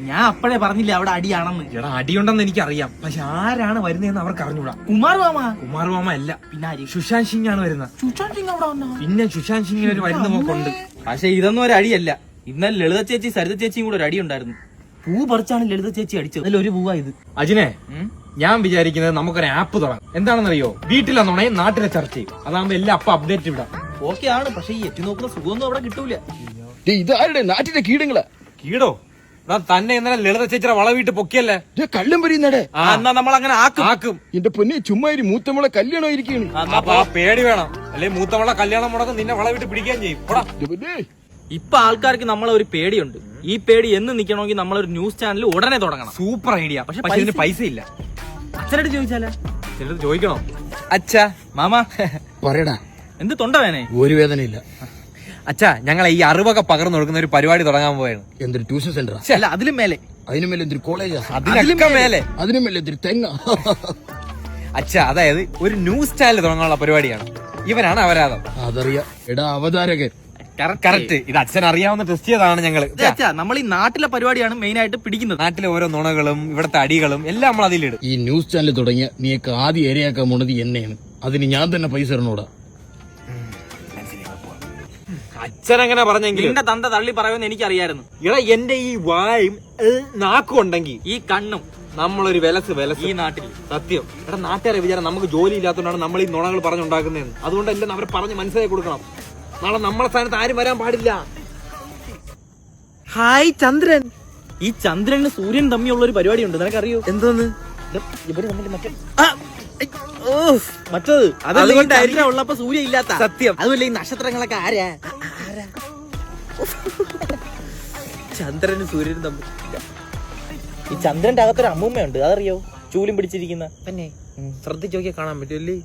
ഞാൻ അപ്പഴേ പറഞ്ഞില്ലേ അവിടെ അടിയാണെന്ന്. എടാ അടിയുണ്ടെന്ന് എനിക്കറിയാം, പക്ഷെ ആരാണ് വരുന്നതെന്ന് അവർക്ക് അറിഞ്ഞൂടാ. കുമാർ മാമ അല്ല, പിന്നെ സുശാന്ത് സിംഗ് ആണ് വരുന്നത്. സുശാന്ത് സിംഗ് അവിടെ വന്നോ? പിന്നെ സുശാന്ത് സിംഗിന് ഒരു വരുന്ന നോക്കുണ്ട്. പക്ഷെ ഇതൊന്നും ഒരു അടിയല്ല. ഇന്നലെ ലളിത ചേച്ചി സരിത ചേച്ചിയും കൂടെ ഒരു അടി ഉണ്ടായിരുന്നു. പൂ പറിച്ചാണ് ലളിത ചേച്ചി അടിച്ചത്. അതിലൊരു പൂവാ ഇത്. അജിനെ, ഞാൻ വിചാരിക്കുന്നത് നമുക്കൊരു ആപ്പ് തുടങ്ങാം. എന്താണെന്നറിയോ, വീട്ടിലെ നുണയും നാട്ടിലെ ചർച്ചയും. അതാകുമ്പോ എല്ലാം അപ്പൊ അപ്ഡേറ്റ് വിടാം. ഓക്കെ ആണ്, പക്ഷെ ഈ എത്തി നോക്കുന്ന സുഖമൊന്നും അവിടെ കിട്ടൂല. ഇതാരുടെ നാട്ടിലെ കീടങ്ങളാ? കീടോ? തന്നെ ഇന്നലെ ലളിത ചേച്ചിയുടെ വള വീട്ട് പൊക്കിയല്ലേ? കള്ളം പറയുന്നടേ. എന്നാ നമ്മൾ അങ്ങനെ ആക്കും. എന്റെ പൊന്നെ, ചുമ്മാ മൂത്തമുളെ കല്യാണം ഇരിക്കുകയാണ്. അപ്പൊ ആ പേടി വേണം, അല്ലെ മൂത്തവളെ കല്യാണം മുടക്കം നിന്നെ വള വീട്ട് പിടിക്കുകയും ചെയ്യും. ഇപ്പൊ ആൾക്കാർക്ക് നമ്മളെ ഒരു പേടിയുണ്ട്. ഈ പേടി എന്ന് നിക്കണമെങ്കിൽ നമ്മളൊരു ന്യൂസ് ചാനൽ ഉടനെ തുടങ്ങണം. Super idea. പക്ഷെ ഇതിന് പൈസ ഇല്ല. അച്ഛനോട് ചോദിച്ചാലേ? ചിലത് ചോദിക്കണോ? അച്ഛാ, മാമ പറയടാ. എന്ത് തൊണ്ട വേനേ? ഒരു വേദനയില്ല. അച്ഛാ, ഞങ്ങളെ ഈ അറിവൊക്കെ പകർന്നു കൊടുക്കുന്ന ഒരു പരിപാടി തുടങ്ങാൻ പോയാണ്. എന്തൊരു ട്യൂഷൻ സെന്ററാ? അല്ല, അതിലും മേലെ. അതിനും മേലെ എന്തൊരു കോളേജാ? അതിലൊക്കെ മേലെ. അതിനും മേലെ എന്തൊരു തെങ്ങ. അച്ഛാ, അതായത് ഒരു ന്യൂസ് ചാനൽ തുടങ്ങാനുള്ള പരിപാടിയാണ്. ഇവനാണ് അവരാധം. അതറിയാം. എടാ അവതാരകൻ. കറക്റ്റ്. ഇത് അച്ഛൻ അറിയാവുന്ന ടെസ്റ്റ് ചെയ്താണ് ഞങ്ങള്. നമ്മൾ ഈ നാട്ടിലെ പരിപാടിയാണ് മെയിൻ ആയിട്ട് പിടിക്കുന്നത്. നാട്ടിലെ ഓരോ നുണകളും ഇവിടുത്തെ അടികളും എല്ലാം നമ്മൾ അതിലിടും. ഈ ന്യൂസ് ചാനൽ തുടങ്ങിയ നീയൊക്കെ ആദ്യം ഇരയാക്കാൻ പോണത് എന്നെയാണ്. അതിന് ഞാൻ തന്നെ പൈസ ഇടണോടാ. അച്ഛൻ അങ്ങനെ പറഞ്ഞെങ്കിൽ നിന്റെ തന്ത തള്ളി പറയുമെന്ന് എനിക്കറിയായിരുന്നു. ഇവിടെ എന്റെ ഈ വായും നാക്കും ഉണ്ടെങ്കിൽ ഈ കണ്ണും നമ്മളൊരു വിലസ് ഈ നാട്ടിൽ സത്യം. എടാ, നാട്ടുകാരെ വിചാരം നമുക്ക് ജോലി ഇല്ലാത്തതുകൊണ്ടാണ് നമ്മൾ ഈ നുണകൾ പറഞ്ഞുണ്ടാക്കുന്നതെന്ന്. അതുകൊണ്ടെല്ലാം അവരെ പറഞ്ഞ് മനസ്സിലാക്കി കൊടുക്കണം. നാളെ നമ്മളെ സ്ഥാനത്ത് ആരും വരാൻ പാടില്ല. ഹായ് ചന്ദ്രൻ. ഈ ചന്ദ്രനും സൂര്യൻ തമ്മിലുള്ള ഒരു പരിപാടി ഉണ്ട്, നിനക്കറിയോ? എന്തോന്ന്? ഇവര് തമ്മിൽ മറ്റത് അതുകൊണ്ടായിരിക്കും ഉള്ളപ്പോ സൂര്യ ഇല്ലാത്ത. സത്യം. അതുമല്ല ഈ നക്ഷത്രങ്ങളൊക്കെ ആരാ? ചന്ദ്രനും സൂര്യനും തമ്മിൽ. ഈ ചന്ദ്രന്റെ അകത്തൊരു അമ്മൂമ്മയുണ്ട്, അതറിയോ? ചൂലും പിടിച്ചിരിക്കുന്ന. തന്നെ ശ്രദ്ധിച്ചു നോക്കിയാൽ കാണാൻ പറ്റുമല്ലേ?